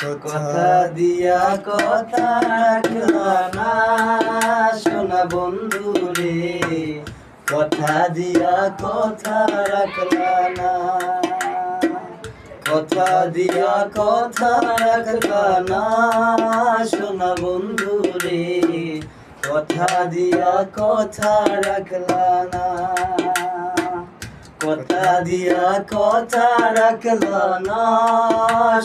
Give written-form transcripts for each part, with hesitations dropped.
কথা দিয়া কথা রাখলা না সোনা বন্ধু রে, কথা দিয়া কথা রাখলা না, কথা দিয়া কথা রাখলা না সোনা বন্ধু রে, কথা দিয়া কথা রাখলা না, কথা দিয়া কথা রাখলা না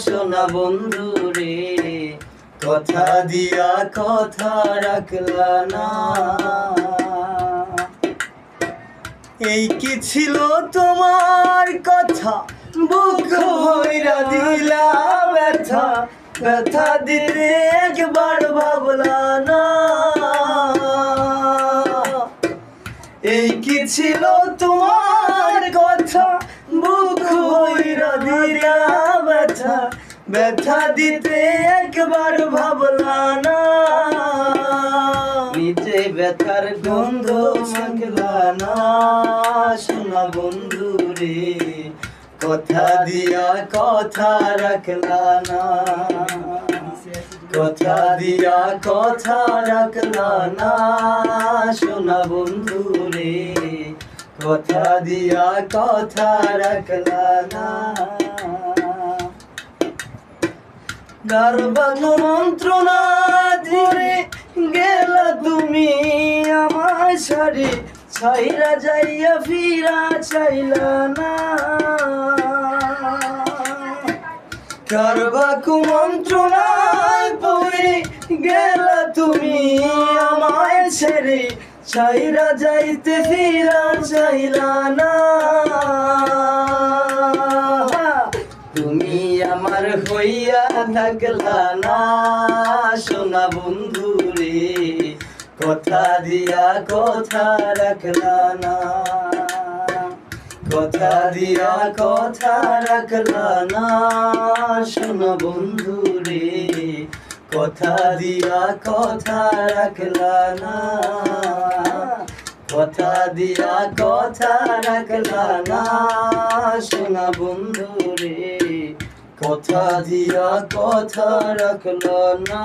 সোনা বন্ধু রে, কথা দিয়া কথা রাখলা না। এই কি ছিল তোমার কথা, বুক ভইরা দিলা ব্যথা, ব্যথা দিতে একবার ভাবলা না। এই কি ছিল তোমার কথা, বুক ভইরা দিলা ব্যথা, ব্যথা দিতে একবার ভাবলা না। নিজে ব্যথার গন্ধ মাখলা না সোনা বন্ধু রে, কথা দিয়া কথা রাখলা না, কথা দিয়া কথা রাখলা না সোনা বন্ধু রে, কথা দিয়া কথা রাখলা না। গর্ভগ মন্ত্রণা ধরে গেলা তুমি আমার সারে, ছাইরা যাইয়া ফিরা চাইলা না। গর্ভগ মন্ত্রণায় পড়ে গেলা তুমি আমায় ছেড়ে, ছাইরা যাইতে ফিরা চাইলা না। তুমি আমার হইয়া থাকলা না সোনা বন্ধু রে, কথা দিয়া কথা রাখলা না, কথা দিয়া কথা রাখলা না সোনা বন্ধু রে, কথা দিয়া কথা রাখলা না, কথা দিয়া কথা রাখলা না সোনা বন্ধু রে, কথা দিয়া কথা রাখলা না।